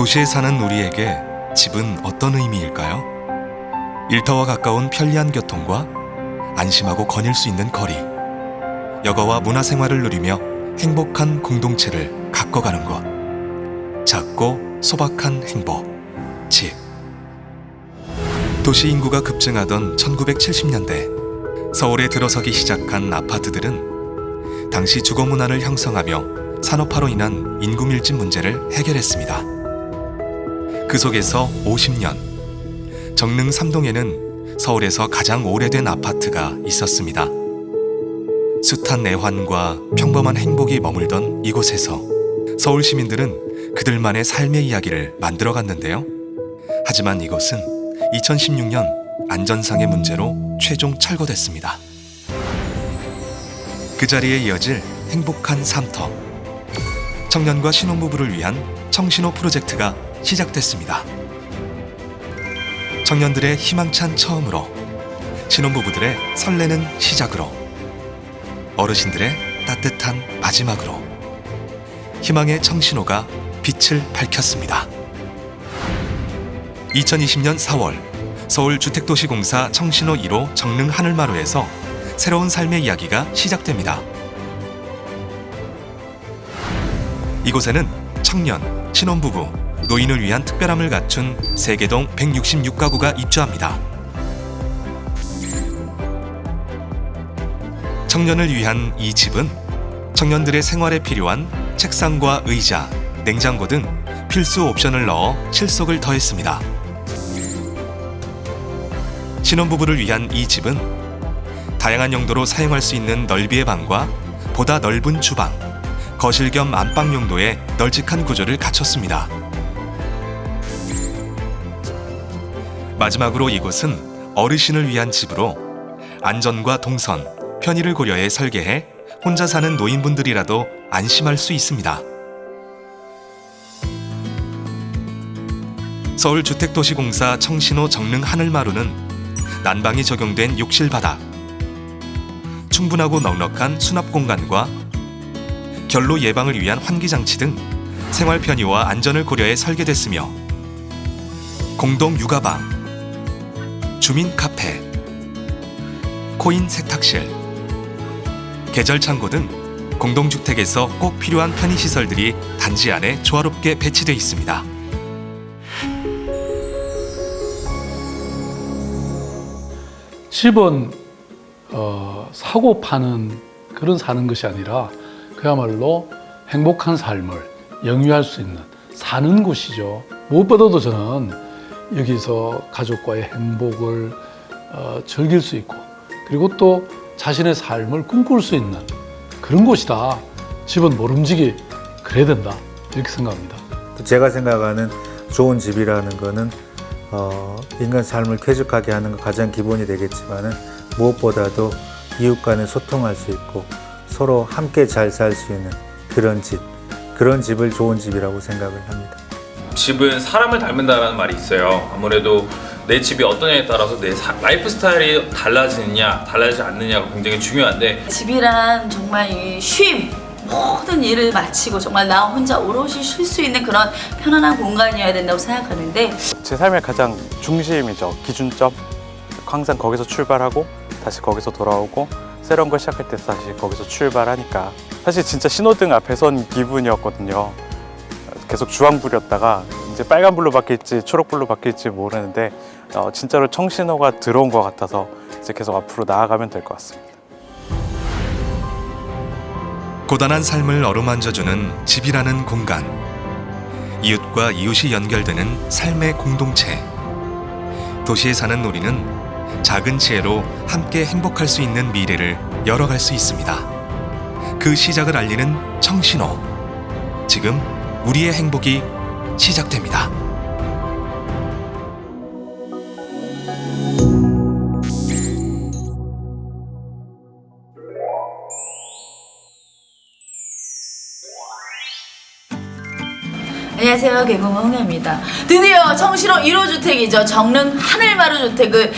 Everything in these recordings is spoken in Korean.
도시에 사는 우리에게 집은 어떤 의미일까요? 일터와 가까운 편리한 교통과 안심하고 거닐 수 있는 거리, 여가와 문화생활을 누리며 행복한 공동체를 가꿔가는 것. 작고 소박한 행복, 집. 도시 인구가 급증하던 1970년대 서울에 들어서기 시작한 아파트들은 당시 주거 문화를 형성하며 산업화로 인한 인구 밀집 문제를 해결했습니다. 그 속에서 50년, 정릉 3동에는 서울에서 가장 오래된 아파트가 있었습니다. 숱한 애환과 평범한 행복이 머물던 이곳에서 서울 시민들은 그들만의 삶의 이야기를 만들어갔는데요. 하지만 이곳은 2016년 안전상의 문제로 최종 철거됐습니다. 그 자리에 이어질 행복한 삶터. 청년과 신혼부부를 위한 청신호 프로젝트가 시작됐습니다. 청년들의 희망찬 처음으로, 신혼부부들의 설레는 시작으로, 어르신들의 따뜻한 마지막으로 희망의 청신호가 빛을 밝혔습니다. 2020년 4월 서울주택도시공사 청신호 1호 정릉 하늘마루에서 새로운 삶의 이야기가 시작됩니다. 이곳에는 청년, 신혼부부, 노인을 위한 특별함을 갖춘 세계동 166가구가 입주합니다. 청년을 위한 이 집은 청년들의 생활에 필요한 책상과 의자, 냉장고 등 필수 옵션을 넣어 실속을 더했습니다. 신혼부부를 위한 이 집은 다양한 용도로 사용할 수 있는 넓이의 방과 보다 넓은 주방, 거실 겸 안방 용도의 널찍한 구조를 갖췄습니다. 마지막으로 이곳은 어르신을 위한 집으로 안전과 동선, 편의를 고려해 설계해 혼자 사는 노인분들이라도 안심할 수 있습니다. 서울주택도시공사 청신호 정릉 하늘마루는 난방이 적용된 욕실 바닥, 충분하고 넉넉한 수납 공간과 결로 예방을 위한 환기장치 등 생활 편의와 안전을 고려해 설계됐으며 공동 육아방, 주민 카페, 코인 세탁실, 계절 창고 등 공동주택에서 꼭 필요한 편의시설들이 단지 안에 조화롭게 배치되어 있습니다. 집은 사고 파는 그런 사는 것이 아니라 그야말로 행복한 삶을 영위할 수 있는 사는 곳이죠. 무엇보다도 저는 여기서 가족과의 행복을 즐길 수 있고, 그리고 또 자신의 삶을 꿈꿀 수 있는 그런 곳이다. 집은 모름지기 그래야 된다, 이렇게 생각합니다. 제가 생각하는 좋은 집이라는 거는 인간 삶을 쾌적하게 하는 것 가장 기본이 되겠지만은 무엇보다도 이웃 간에 소통할 수 있고 서로 함께 잘 살 수 있는 그런 집을 좋은 집이라고 생각을 합니다. 집은 사람을 닮는다는 말이 있어요. 아무래도 내 집이 어떠냐에 따라서 내 라이프 스타일이 달라지느냐 달라지지 않느냐가 굉장히 중요한데, 집이란 정말 이 쉼, 모든 일을 마치고 정말 나 혼자 오롯이 쉴 수 있는 그런 편안한 공간이어야 된다고 생각하는데, 제 삶의 가장 중심이죠. 기준점. 항상 거기서 출발하고 다시 거기서 돌아오고 새로운 걸 시작할 때 다시 거기서 출발하니까 사실 진짜 신호등 앞에 선 기분이었거든요. 계속 주황불이었다가 이제 빨간불로 바뀔지 초록불로 바뀔지 모르는데 진짜로 청신호가 들어온 것 같아서 이제 계속 앞으로 나아가면 될 것 같습니다. 고단한 삶을 어루만져주는 집이라는 공간, 이웃과 이웃이 연결되는 삶의 공동체. 도시에 사는 우리는 작은 지혜로 함께 행복할 수 있는 미래를 열어갈 수 있습니다. 그 시작을 알리는 청신호. 지금 우리의 행복이 시작됩니다. 안녕하세요, 개그우먼 홍현입니다. 드디어 청신호 1호 주택이죠. 정릉 하늘마루 주택을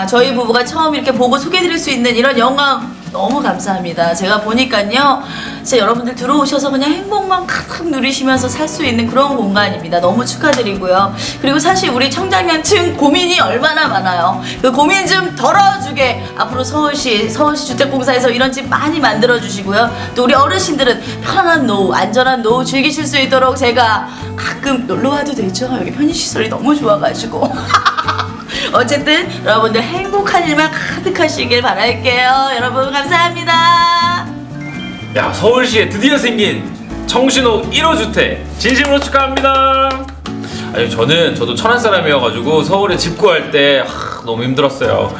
저희 부부가 처음 이렇게 보고 소개해드릴 수 있는 이런 영광 너무 감사합니다. 제가 보니까요, 진짜 여러분들 들어오셔서 그냥 행복만 가득 누리시면서 살 수 있는 그런 공간입니다. 너무 축하드리고요. 그리고 사실 우리 청장년층 고민이 얼마나 많아요. 그 고민 좀 덜어주게 앞으로 서울시 주택공사에서 이런 집 많이 만들어 주시고요. 또 우리 어르신들은 편안한 노후, 안전한 노후 즐기실 수 있도록 제가 가끔 놀러 와도 되죠? 여기 편의시설이 너무 좋아가지고. 어쨌든 여러분들 행복한 일만 가득하시길 바랄게요. 여러분 감사합니다. 야, 서울시에 드디어 생긴 청신호 1호 주택 진심으로 축하합니다. 아니, 저도 천안 사람이어가지고 서울에 집 구할 때 너무 힘들었어요.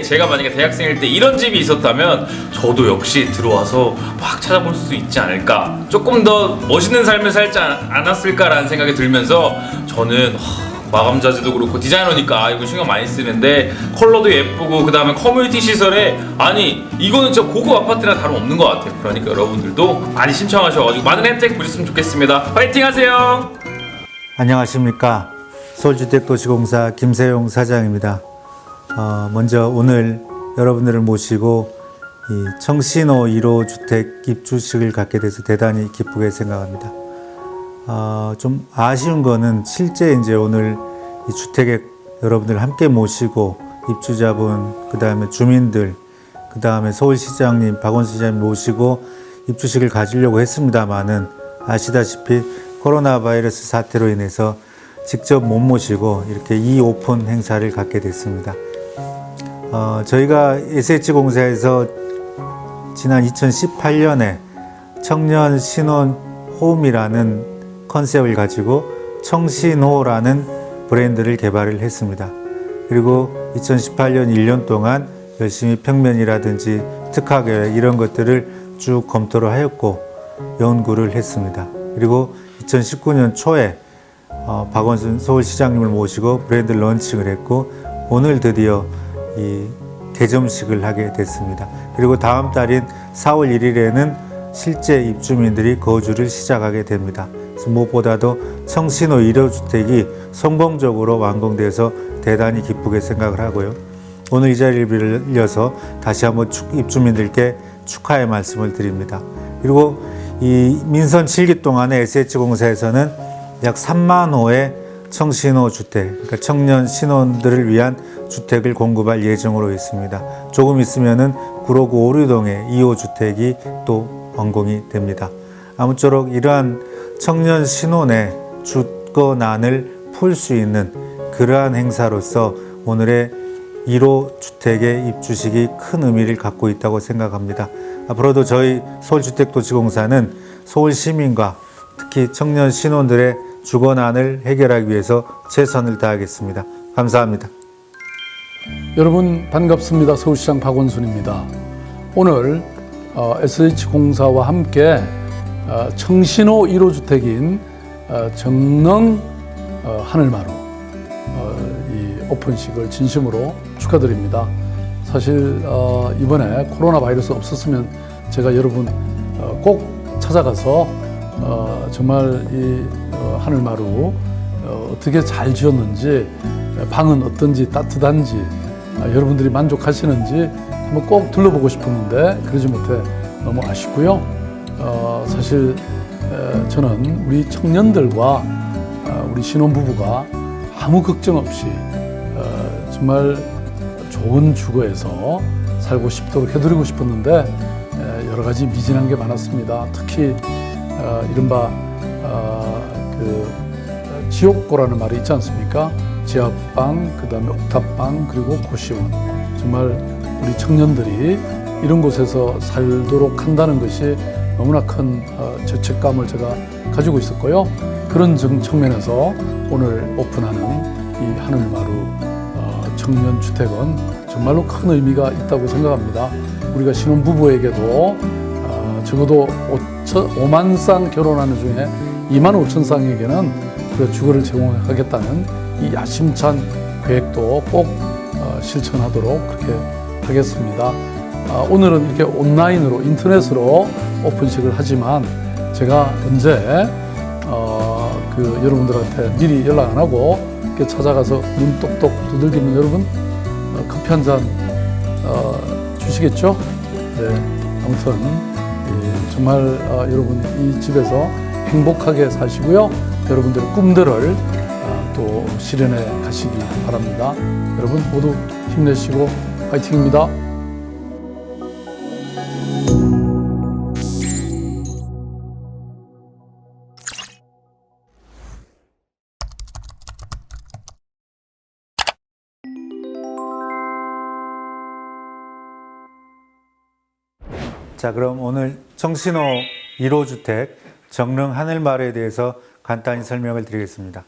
제가 만약에 대학생일 때 이런 집이 있었다면 저도 역시 들어와서 막 찾아볼 수 있지 않을까, 조금 더 멋있는 삶을 살지 않았을까라는 생각이 들면서 저는 마감 자재도 그렇고 디자이너니까 이거 신경 많이 쓰는데 컬러도 예쁘고 그 다음에 커뮤니티 시설에, 아니 이거는 진짜 고급 아파트랑 다름없는 것 같아요. 그러니까 여러분들도 많이 신청하셔가지고 많은 혜택 보셨으면 좋겠습니다. 파이팅 하세요. 안녕하십니까. 서울주택도시공사 김세용 사장입니다. 먼저 오늘 여러분들을 모시고 이 청신호 1호 주택 입주식을 갖게 돼서 대단히 기쁘게 생각합니다. 좀 아쉬운 거는 실제 이제 오늘 이 주택에 여러분들 함께 모시고 입주자분, 그 다음에 주민들, 그 다음에 서울시장님, 박원순 시장님 모시고 입주식을 가지려고 했습니다만은 아시다시피 코로나 바이러스 사태로 인해서 직접 못 모시고 이렇게 오픈 행사를 갖게 됐습니다. 저희가 SH공사에서 지난 2018년에 청년 신혼 홈이라는 컨셉을 가지고 청신호라는 브랜드를 개발을 했습니다. 그리고 2018년 1년 동안 열심히 평면이라든지 특화계획 이런 것들을 쭉 검토를 하였고 연구를 했습니다. 그리고 2019년 초에 박원순 서울시장님을 모시고 브랜드 런칭을 했고 오늘 드디어 이 개점식을 하게 됐습니다. 그리고 다음 달인 4월 1일에는 실제 입주민들이 거주를 시작하게 됩니다. 그래서 무엇보다도 청신호 1호 주택이 성공적으로 완공돼서 대단히 기쁘게 생각을 하고요. 오늘 이 자리를 빌려서 다시 한번 입주민들께 축하의 말씀을 드립니다. 그리고 이 민선 7기 동안에 SH공사에서는 약 3만 호의 청신호 주택, 그러니까 청년 신혼들을 위한 주택을 공급할 예정으로 있습니다. 조금 있으면은 구로구 오류동에 2호 주택이 또 완공이 됩니다. 아무쪼록 이러한 청년 신혼의 주거난을 풀 수 있는 그러한 행사로서 오늘의 1호 주택의 입주식이 큰 의미를 갖고 있다고 생각합니다. 앞으로도 저희 서울주택도시공사는 서울 시민과 특히 청년 신혼들의 주거난을 해결하기 위해서 최선을 다하겠습니다. 감사합니다. 여러분 반갑습니다. 서울시장 박원순입니다. 오늘 SH공사와 함께 청신호 1호 주택인 정릉 하늘마루 이 오픈식을 진심으로 축하드립니다. 사실 이번에 코로나 바이러스 없었으면 제가 여러분 꼭 찾아가서 정말 이 하늘마루 어떻게 잘 지었는지, 방은 어떤지 따뜻한지, 여러분들이 만족하시는지 한번 꼭 둘러보고 싶었는데 그러지 못해 너무 아쉽고요. 사실 저는 우리 청년들과 우리 신혼부부가 아무 걱정 없이 정말 좋은 주거에서 살고 싶도록 해드리고 싶었는데 여러 가지 미진한 게 많았습니다. 특히 이른바 그 지옥고라는 말이 있지 않습니까? 지하방, 그 다음에 옥탑방, 그리고 고시원. 정말 우리 청년들이 이런 곳에서 살도록 한다는 것이 너무나 큰 죄책감을 제가 가지고 있었고요. 그런 측면에서 오늘 오픈하는 이 하늘마루 청년 주택은 정말로 큰 의미가 있다고 생각합니다. 우리가 신혼부부에게도 적어도 5만 쌍 결혼하는 중에 2만 5천 쌍에게는 그 주거를 제공하겠다는 이 야심찬 계획도 꼭 실천하도록 그렇게 하겠습니다. 오늘은 이렇게 온라인으로 인터넷으로 오픈식을 하지만 제가 언제 그 여러분들한테 미리 연락 안 하고 이렇게 찾아가서 눈 똑똑 두들기면 여러분 커피 한 잔 주시겠죠? 아무튼 정말 여러분 이 집에서 행복하게 사시고요. 여러분들의 꿈들을 또 실현해 가시기 바랍니다. 여러분 모두 힘내시고 화이팅입니다. 자, 그럼 오늘 청신호 1호주택 정릉 하늘마을에 대해서 간단히 설명을 드리겠습니다.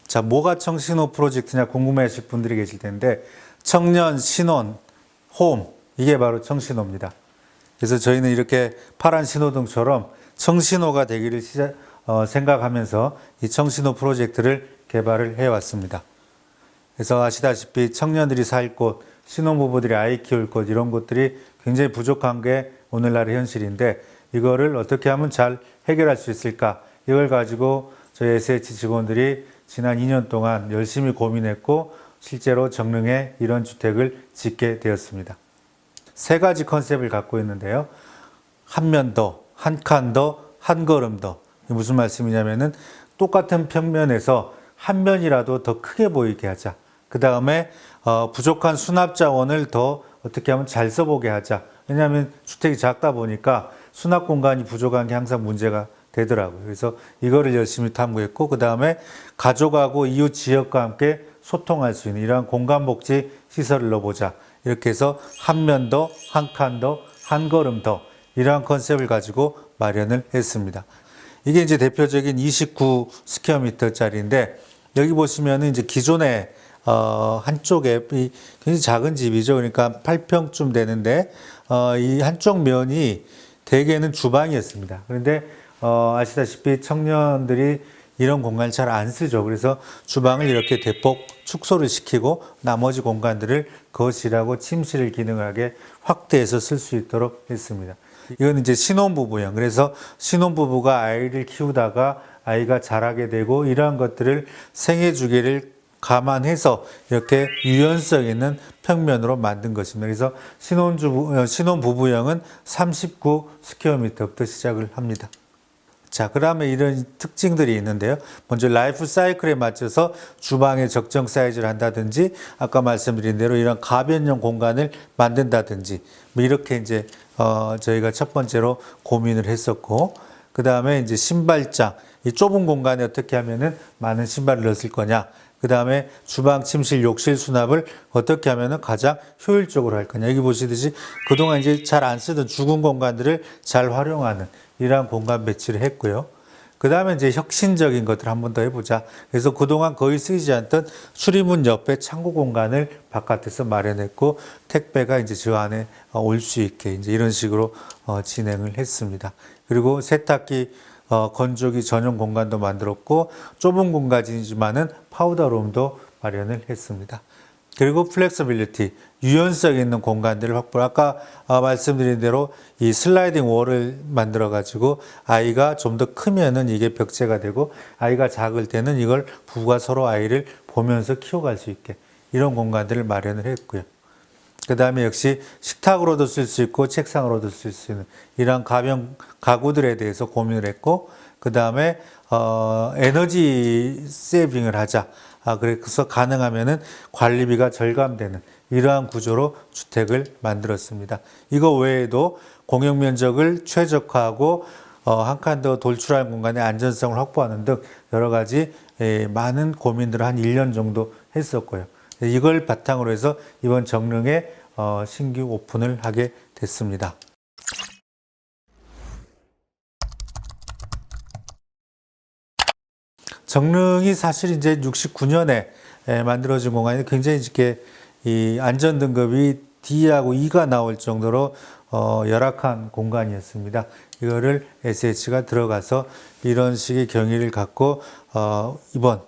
자, 뭐가 청신호 프로젝트냐 궁금해하실 분들이 계실 텐데 청년, 신혼, 홈 이게 바로 청신호입니다. 그래서 저희는 이렇게 파란 신호등처럼 청신호가 되기를 생각하면서 이 청신호 프로젝트를 개발을 해왔습니다. 그래서 아시다시피 청년들이 살 곳, 신혼부부들이 아이 키울 곳 이런 것들이 굉장히 부족한 게 오늘날의 현실인데 이거를 어떻게 하면 잘 해결할 수 있을까? 이걸 가지고 저희 SH 직원들이 지난 2년 동안 열심히 고민했고 실제로 정릉에 이런 주택을 짓게 되었습니다. 세 가지 컨셉을 갖고 있는데요. 한 면 더, 한 칸 더, 한 걸음 더. 이게 무슨 말씀이냐면은 똑같은 평면에서 한 면이라도 더 크게 보이게 하자. 그 다음에 부족한 수납 자원을 더 어떻게 하면 잘 써보게 하자. 왜냐하면 주택이 작다 보니까 수납 공간이 부족한 게 항상 문제가 되더라고요. 그래서 이거를 열심히 탐구했고 그 다음에 가족하고 이웃 지역과 함께 소통할 수 있는 이러한 공간복지 시설을 넣어보자. 이렇게 해서 한 면 더, 한 칸 더, 한 걸음 더 이러한 컨셉을 가지고 마련을 했습니다. 이게 이제 대표적인 29 스퀘어 미터짜리인데 여기 보시면은 이제 기존에 한쪽에 굉장히 작은 집이죠. 그러니까 8평쯤 되는데 이 한쪽 면이 대개는 주방이었습니다. 그런데 아시다시피 청년들이 이런 공간을 잘 안 쓰죠. 그래서 주방을 이렇게 대폭 축소를 시키고 나머지 공간들을 거실하고 침실 기능을 하게 확대해서 쓸 수 있도록 했습니다. 이건 이제 신혼부부형. 그래서 신혼부부가 아이를 키우다가 아이가 자라게 되고 이러한 것들을 생애 주기를 감안해서 이렇게 유연성 있는 평면으로 만든 것입니다. 그래서 신혼부부형은 39 스퀘어 미터부터 시작을 합니다. 자, 그다음에 이런 특징들이 있는데요. 먼저 라이프 사이클에 맞춰서 주방에 적정 사이즈를 한다든지 아까 말씀드린 대로 이런 가변형 공간을 만든다든지 뭐 이렇게 이제 저희가 첫 번째로 고민을 했었고 그 다음에 이제 신발장 이 좁은 공간에 어떻게 하면은 많은 신발을 넣었을 거냐. 그 다음에 주방, 침실, 욕실 수납을 어떻게 하면은 가장 효율적으로 할 거냐. 여기 보시듯이 그동안 이제 잘 안 쓰던 죽은 공간들을 잘 활용하는 이러한 공간 배치를 했고요. 그 다음에 이제 혁신적인 것들 한 번 더 해보자. 그래서 그동안 거의 쓰이지 않던 수리문 옆에 창고 공간을 바깥에서 마련했고 택배가 이제 저 안에 올 수 있게 이제 이런 식으로 진행을 했습니다. 그리고 세탁기 건조기 전용 공간도 만들었고 좁은 공간이지만은 파우더룸도 마련을 했습니다. 그리고 플렉서빌리티, 유연성 있는 공간들을 확보. 아까 말씀드린 대로 이 슬라이딩 월을 만들어 가지고 아이가 좀 더 크면은 이게 벽체가 되고 아이가 작을 때는 이걸 부부가 서로 아이를 보면서 키워갈 수 있게 이런 공간들을 마련을 했고요. 그 다음에 역시 식탁으로도 쓸 수 있고 책상으로도 쓸 수 있는 이러한 가변 가구들에 대해서 고민을 했고 그 다음에 에너지 세이빙을 하자. 그래서 가능하면은 관리비가 절감되는 이러한 구조로 주택을 만들었습니다. 이거 외에도 공용 면적을 최적화하고 한 칸 더 돌출할 공간의 안전성을 확보하는 등 여러 가지 많은 고민들을 한 1년 정도 했었고요. 이걸 바탕으로 해서 이번 정릉에 신규 오픈을 하게 됐습니다. 정릉이 사실 이제 69년에 만들어진 공간이 굉장히 이렇게 이 안전 등급이 D하고 E가 나올 정도로 열악한 공간이었습니다. 이거를 SH가 들어가서 이런 식의 경위를 갖고 이번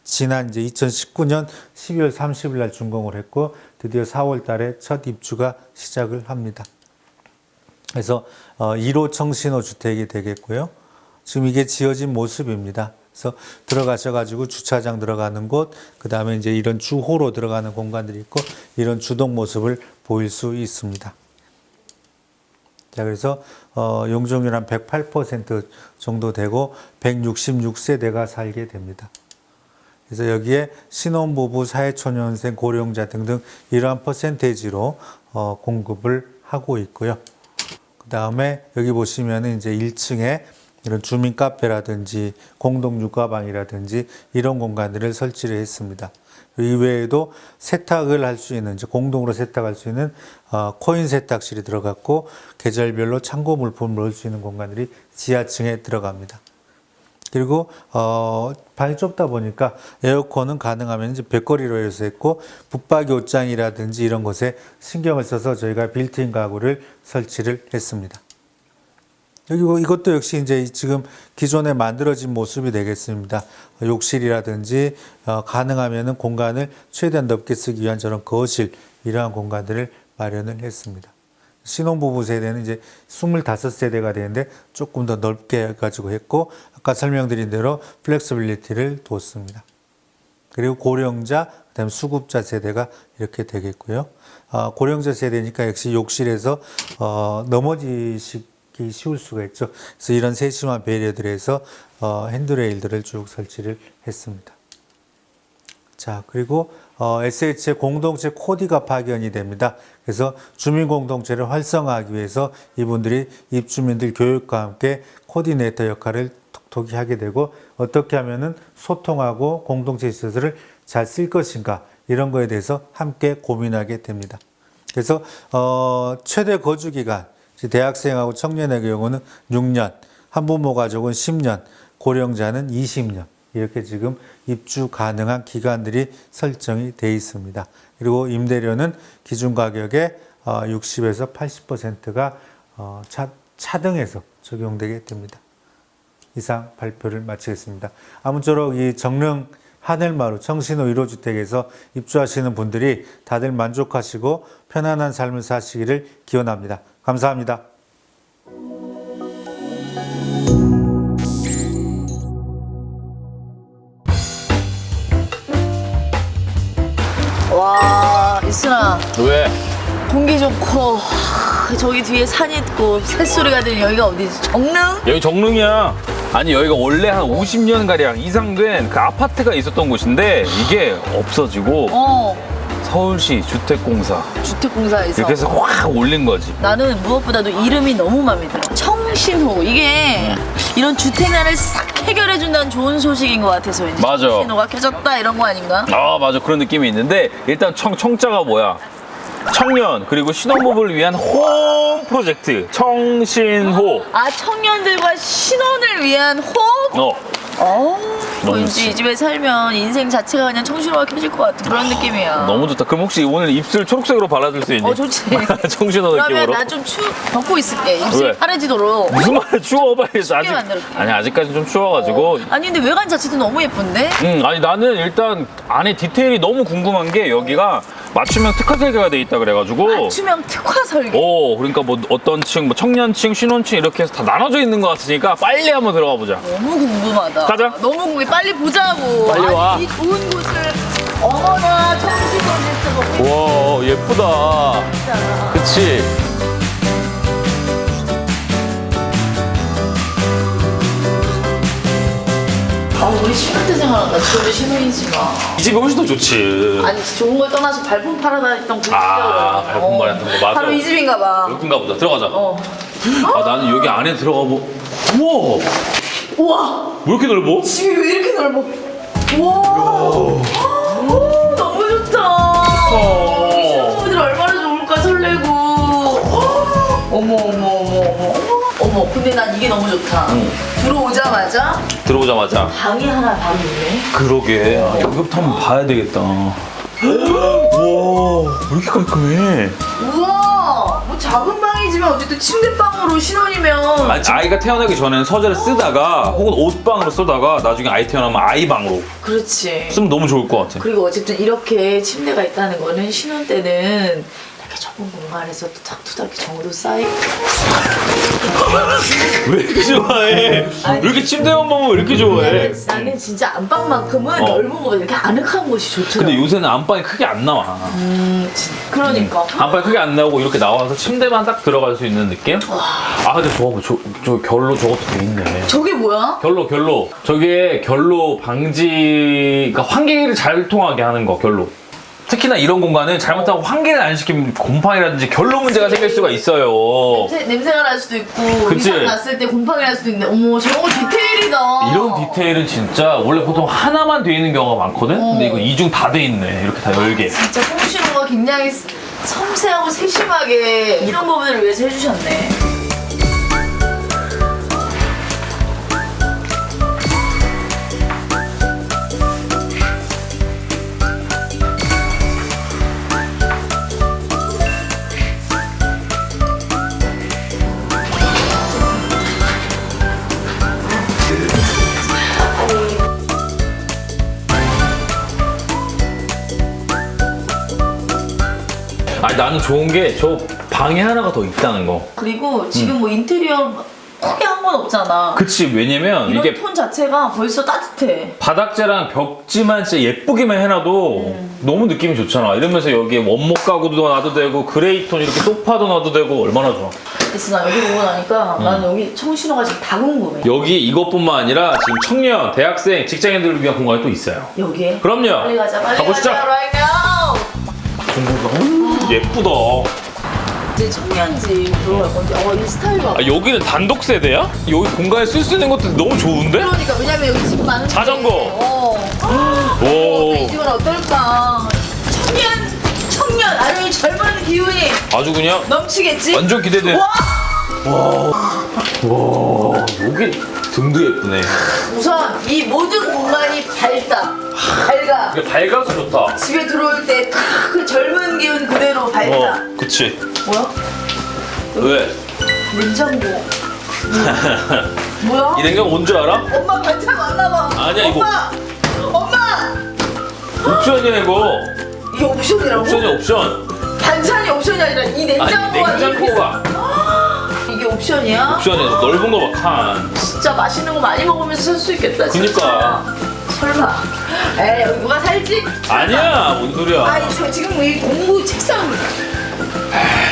지난 이제 2019년 12월 30일 날 준공을 했고 드디어 4월 달에 첫 입주가 시작을 합니다. 그래서 1호 청신호 주택이 되겠고요. 지금 이게 지어진 모습입니다. 그래서 들어가셔가지고 주차장 들어가는 곳, 그 다음에 이제 이런 주호로 들어가는 공간들이 있고 이런 주동 모습을 보일 수 있습니다. 자, 그래서 용적률 한 108% 정도 되고 166세대가 살게 됩니다. 그래서 여기에 신혼부부, 사회초년생, 고령자 등등 이러한 퍼센테이지로 공급을 하고 있고요. 그 다음에 여기 보시면은 이제 1층에 이런 주민 카페라든지 공동 육아방이라든지 이런 공간들을 설치를 했습니다. 이외에도 세탁을 할 수 있는, 이제 공동으로 세탁할 수 있는 코인 세탁실이 들어갔고 계절별로 창고 물품을 넣을 수 있는 공간들이 지하층에 들어갑니다. 그리고 방이 좁다 보니까 에어컨은 가능하면 이제 벽걸이로 해서 했고 붙박이 옷장이라든지 이런 것에 신경을 써서 저희가 빌트인 가구를 설치를 했습니다. 그리고 이것도 역시 이제 지금 기존에 만들어진 모습이 되겠습니다. 욕실이라든지 가능하면은 공간을 최대한 넓게 쓰기 위한 저런 거실 이러한 공간들을 마련을 했습니다. 신혼부부 세대는 이제 25세대가 되는데 조금 더 넓게 해가지고 했고 아까 설명드린 대로 플렉서빌리티를 뒀습니다. 그리고 고령자, 그다음에 수급자 세대가 이렇게 되겠고요. 고령자 세대니까 역시 욕실에서 넘어지기 쉬울 수가 있죠. 그래서 이런 세심한 배려들을 해서 핸드레일들을 쭉 설치를 했습니다. 자, 그리고 SH의 공동체 코디가 파견이 됩니다. 그래서 주민공동체를 활성화하기 위해서 이분들이 입주민들 교육과 함께 코디네이터 역할을 톡톡히 하게 되고 어떻게 하면은 소통하고 공동체 시설을 잘 쓸 것인가 이런 거에 대해서 함께 고민하게 됩니다. 그래서 최대 거주기간 대학생하고 청년의 경우는 6년, 한부모 가족은 10년, 고령자는 20년 이렇게 지금 입주 가능한 기간들이 설정이 되어 있습니다. 그리고 임대료는 기준 가격의 60에서 80%가 차등해서 적용되게 됩니다. 이상 발표를 마치겠습니다. 아무쪼록 이 정릉 하늘마루 청신호 1호주택에서 입주하시는 분들이 다들 만족하시고 편안한 삶을 사시기를 기원합니다. 감사합니다. 와, 이순아. 왜? 공기 좋고 저기 뒤에 산 있고 새소리가 들리는 여기가 어디지? 정릉? 여기 정릉이야. 아니 여기가 원래 한 50년 가량 이상 된 그 아파트가 있었던 곳인데 이게 없어지고 서울시 주택공사 주택공사에서 이렇게 해서 확 올린 거지. 나는 무엇보다도 이름이 너무 마음에 들어. 청신호. 이게 이런 주택난을 싹 해결해준다는 좋은 소식인 것 같아서 이제 맞아. 청신호가 켜졌다 이런 거 아닌가? 아 맞아 그런 느낌이 있는데 일단 청자가 뭐야? 청년 그리고 신혼부부를 위한 홈 프로젝트 청신호. 아, 청년들과 신혼을 위한 호흡? 너무 왠지 좋지. 이 집에 살면 인생 자체가 그냥 청신호가 켜질 것 같은 그런 느낌이야. 너무 좋다. 그럼 혹시 오늘 입술 초록색으로 발라줄 수 있니? 좋지. 청신호 그러면 느낌으로. 나 좀 덮고 있을게. 입술이 왜? 파래지도록. 무슨 말을 추워봐. 아직 만들었게. 아니 아직까지 좀 추워가지고. 아니 근데 외관 자체도 너무 예쁜데? 아니 나는 일단 안에 디테일이 너무 궁금한 게 여기가 맞춤형 특화 설계가 돼 있다 그래가지고. 맞춤형 특화 설계. 그러니까 뭐 어떤 층, 뭐 청년층, 신혼층 이렇게 해서 다 나눠져 있는 것 같으니까 빨리 한번 들어가 보자. 너무 궁금하다. 가자. 너무 궁금해. 빨리 보자고. 빨리 와. 이 좋은 곳을. 어머나, 청신호 와 예쁘다. 진짜. 그치? 우리 신혼 때 생각난다. 지금도 신혼이지만. 이 집이 훨씬 더 좋지. 아니, 좋은 걸 떠나서 발품 팔아다녔던 그 시절을. 발품 팔았던 거 맞아. 바로 이 집인가 봐. 여긴가 보다. 들어가자. 나는 여기 안에 들어가 우와! 우와! 왜 이렇게 넓어? 집이 왜 이렇게 넓어? 우와! 너무 좋다. 신혼부부들 얼마나 좋을까 설레고. 어머. 근데 난 이게 너무 좋다. 들어오자마자 방이 하나 바로 있네. 그러게. 여기부터 한번 봐야 되겠다. 우와, 왜 이렇게 깔끔해? 우와! 뭐 작은 방이지만 어쨌든 침대방으로 신혼이면. 아이가 태어나기 전에는 서재를 쓰다가 혹은 옷방으로 쓰다가 나중에 아이 태어나면 아이방으로 그렇지. 쓰면 너무 좋을 것 같아. 그리고 어쨌든 이렇게 침대가 있다는 거는 신혼 때는 이렇게 좁은 공간에서 탁투닥 정도 쌓이고. 왜 이렇게 좋아해? 왜 이렇게 침대만 보면 왜 이렇게 좋아해? 나는 진짜 안방만큼은 넓은 거 이렇게 아늑한 곳이 좋더라. 근데 요새는 안방이 크게 안 나와. 그러니까. 안방이 크게 안 나오고 이렇게 나와서 침대만 딱 들어갈 수 있는 느낌? 아 근데 저 결로 저것도 돼 있네. 저게 뭐야? 결로. 저게 결로 방지가 환기를 잘 통하게 하는 거, 결로. 특히나 이런 공간은 잘못하고 환기를 안 시키면 곰팡이라든지 결로 문제가 생길 수가 있어요. 냄새가 날 수도 있고 그치? 이상 났을 때 곰팡이 날 수도 있는데 어머 저거 디테일이다. 이런 디테일은 진짜 원래 보통 하나만 돼 있는 경우가 많거든? 근데 이거 이중 다 돼 있네. 이렇게 다 열개. 진짜 홍신호가 굉장히 섬세하고 세심하게 이런 부분을 위해서 해주셨네. 아니 나는 좋은 게 저 방에 하나가 더 있다는 거. 그리고 지금 뭐 인테리어 크게 한 건 없잖아. 그치, 왜냐면 이런 이게 톤 자체가 벌써 따뜻해. 바닥재랑 벽지만 진짜 예쁘게만 해놔도 너무 느낌이 좋잖아. 이러면서 여기에 원목 가구도 놔도 되고 그레이 톤 이렇게 소파도 놔도 되고 얼마나 좋아. 그래서 나 여기 오고 나니까 난 여기 청신호가 지금 다 궁금해. 여기 이것뿐만 아니라 지금 청년, 대학생, 직장인들을 위한 공간이 또 있어요. 여기에? 그럼요. 빨리 가자 빨리 가보시죠. 가자 right now. 예쁘다. 이제 청년집 들어갈 건데 이 스타일 봐. 아, 여기는 단독 세대야? 여기 공간에 쓸 수 있는 것도 너무 좋은데? 그러니까 왜냐면 여기 집 많은데 자전거. 이 집은 어떨까? 청년 아주 젊은 기운이 아주 그냥 넘치겠지? 완전 기대돼. 와! 와, 여기 등도 예쁘네. 우선 이 모든 공간이 밝다. 밝아. 이게 밝아서 좋다. 집에 들어올 때 그 젊은 기운 그대로 밝다. 그치. 뭐야? 왜? 냉장고. 뭐야? 이 냉장고 뭔 줄 알아? 엄마 반찬 왔나봐. 아니야, 이거. 엄마! 옵션이야, 이거. 이게 옵션이라고? 옵션이야, 옵션. 반찬이 옵션이 아니라 이 냉장고가 아니, 냉장고가 이게 옵션이야? 옵션이야. 넓은 거 봐, 칸. 진짜 맛있는 거 많이 먹으면서 살 수 있겠다. 진짜. 그니까. 설마. 에이 여기 누가 살지? 아니야, 뭔 소리야. 아니 저 지금 이 공부 책상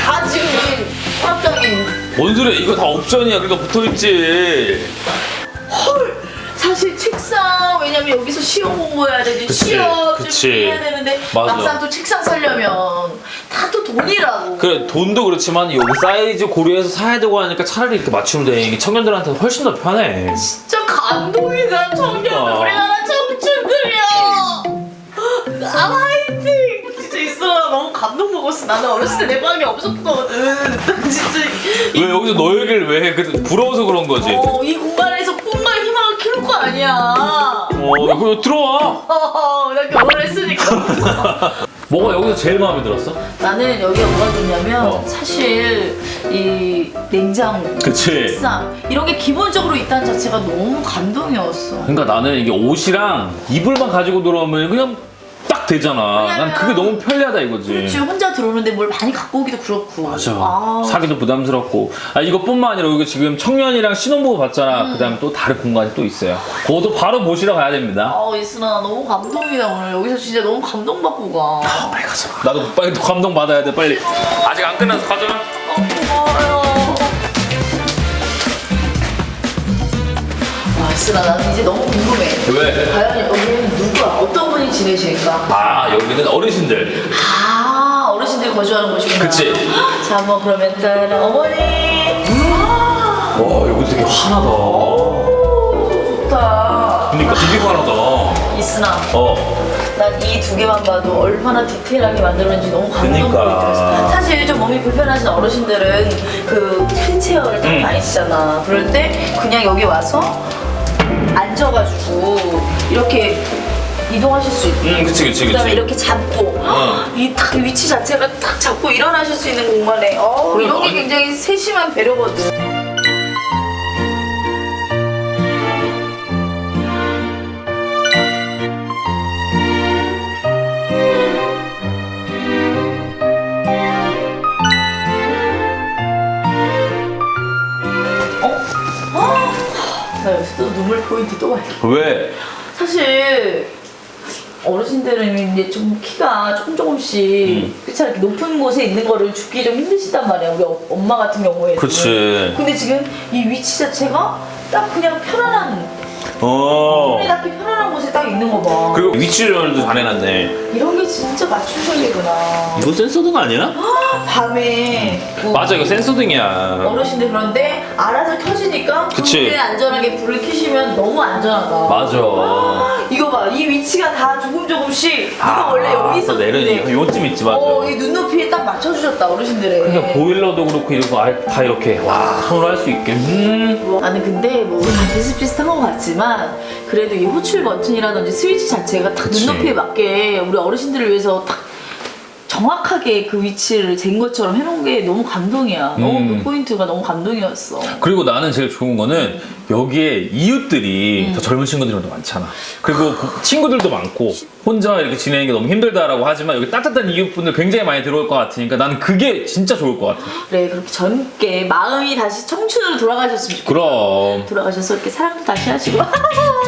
다 지금 이 서랍장에 뭔 소리야. 이거 다 옵션이야. 그러니까 붙어있지. 헐 사실 책상 왜냐면 여기서 시험 공부해야 되지 그치, 시험 그치. 준비해야 되는데 맞아. 막상 또 책상 사려면 다 또 돈이라고. 그래, 돈도 그렇지만 여기 사이즈 고려해서 사야 되고 하니까 차라리 이렇게 맞추면 돼. 이게 청년들한테 훨씬 더 편해. 진짜 감동이다 청년들 그러니까. 우리나라 청춘들이야. 화이팅. 진짜 있어 너무 감동 먹었어. 나는 어렸을 때 내 방에 없었거든. 진짜 왜 여기서 너 얘기를 왜 해? 부러워서 그런 거지. 이 공간에서 꿈과 희망을 키울 거 아니야. 이거 들어와. 나 결혼했으니까. 뭐가 여기서 제일 마음에 들었어? 나는 여기가 뭐가 좋냐면 어. 사실 이 냉장고, 그치. 책상 이런 게 기본적으로 있다는 자체가 너무 감동이었어. 그러니까 나는 이게 옷이랑 이불만 가지고 들어오면 그냥 딱 되잖아. 난 그게 너무 편리하다 이거지. 그렇지 혼자 들어오는데 뭘 많이 갖고 오기도 그렇고. 맞아. 아, 사기도 부담스럽고. 이것뿐만 아니라 여기 지금 청년이랑 신혼부부 봤잖아. 그다음에 또 다른 공간이 또 있어요. 그것도 바로 보시러 가야 됩니다. 이순아 너무 감동이다 오늘 여기서 진짜 너무 감동받고 가. 빨리 가자. 나도 빨리 또 감동 받아야 돼. 빨리. 아직 안 끝났어. 가자. 고마워요. 이순아 나는 이제 너무 궁금해. 왜? 과연 여기는 누가 어떤 분이 지내실까? 여기는 어르신들. 어르신들이 거주하는 곳이구나. 그치. 자, 한번 그러면 따라 어머니. 와, 여기 되게 환하다. 좋다. 그러니까 되게 환하다. 이순아, 어. 난 이 두 개만 봐도 얼마나 디테일하게 만들었는지 너무 감동적이었어. 그러니까. 사실 좀 몸이 불편하신 어르신들은 그 휠체어를 딱 많이 쓰잖아. 그럴 때 그냥 여기 와서 앉아가지고 이렇게 이동하실 수 있고. 그치. 그다음에 이렇게 잡고 이 딱 위치 자체가 딱 잡고 일어나실 수 있는 공간에 그래, 이런 게 아니- 굉장히 세심한 배려거든. 포인트 또 봐요. 왜? 사실 어르신들은 이제 좀 키가 조금씩 그렇지 않게 높은 곳에 있는 거를 죽기 좀 힘드시단 말이야. 우리 엄마 같은 경우에는. 그치. 근데 지금 이 위치 자체가 딱 그냥 편안한 어. 손이 닿기 편안한 곳에 딱 있는 거 봐. 그리고 위치를 잘 해놨네. 이런 게 진짜 맞춤 설계구나. 이거 센서등 아니야? 밤에 뭐 맞아, 이거 센서등이야. 어르신들 그런데 알아서 켜지니까 그치. 불에 안전하게 불을 켜시면 너무 안전하다. 맞아. 이거 봐, 이 위치가 다 조금씩 이거 원래 여기 또 내려니 있었는데 요쯤 있지, 맞아. 이 눈높이에 딱 맞춰주셨다 어르신들의. 그러니까 보일러도 그렇고 이런 거 다 이렇게 와 손으로 할 수 있게. 나는 근데 뭐 다 비슷비슷한 것 같지만 그래도 이 호출 버튼이라든지 스위치 자체가 딱 그치. 눈높이에 맞게 우리 어르신들을 위해서 딱 정확하게 그 위치를 잰 것처럼 해놓은 게 너무 감동이야. 너무 그 포인트가 너무 감동이었어. 그리고 나는 제일 좋은 거는 여기에 이웃들이 더 젊은 친구들이 더 많잖아. 그리고 친구들도 많고 혼자 이렇게 지내는 게 너무 힘들다라고 하지만 여기 따뜻한 이웃분들 굉장히 많이 들어올 것 같으니까 나는 그게 진짜 좋을 것 같아. 그래, 그렇게 젊게 마음이 다시 청춘으로 돌아가셨으면 좋겠다. 그럼 돌아가셔서 이렇게 사랑도 다시 하시고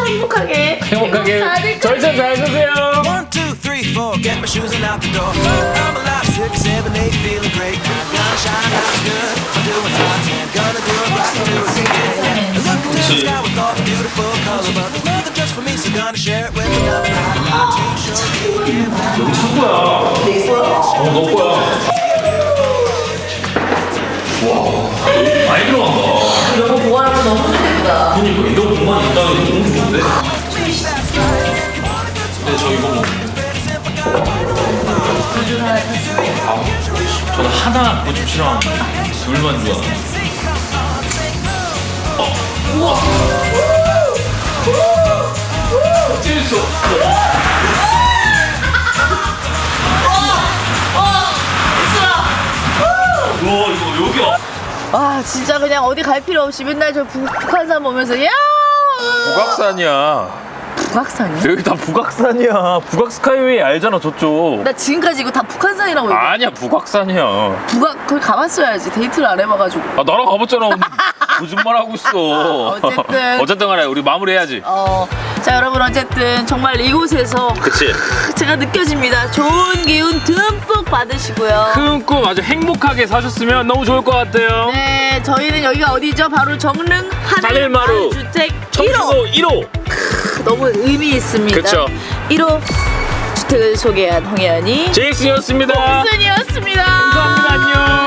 행복하게 행복하게 절찬 잘 쓰세요. 1, 2, 3, 4, get my shoes and out the door. I'm alive, 6, 7, 8, feeling great. Gonna shine, that's good. I'm doing hot, gonna do it right, do it again. Look into the sky with all the beautiful color, but there's more than just for me, so gonna share it with another. I'm too sure to give back. 여기 창고야. 너 거야. 와, 많이 들어간다. 이런 거 보관하면 너무 좋겠다. 그러니까 이런 공간이 있다는 게 너무 좋은데. 근데 저 이거 뭐. 저는 하나 고집 싫어하는데 둘만 좋아. 우와. 재밌어. 와 이거 여기야. 아 진짜 그냥 어디 갈 필요 없이 맨날 저 북한산 보면서 야 북악산이야. 북악산이야? 여기 다 북악산이야. 북악 스카이웨이 알잖아 저쪽. 나 지금까지 이거 다 북한산이라고 얘기해. 아니야 북악산이야. 북악 거기 가봤어야지. 데이트를 안 해봐가지고. 아 나랑 가봤잖아. 거짓말 하고 있어. 어쨌든 간에 우리 마무리해야지. 자 여러분 어쨌든 정말 이곳에서 그치. 제가 느껴집니다. 좋은 기운 듬뿍 받으시고요. 큰 꿈 아주 행복하게 사셨으면 너무 좋을 것 같아요. 네, 저희는 여기가 어디죠? 바로 정릉 하늘마루 주택 1호. 청주고 1호. 너무 의미 있습니다. 그쵸. 1호 주택을 소개한 홍혜연이 제이슨이었습니다. 순이었습니다. 감사합니다. 안녕.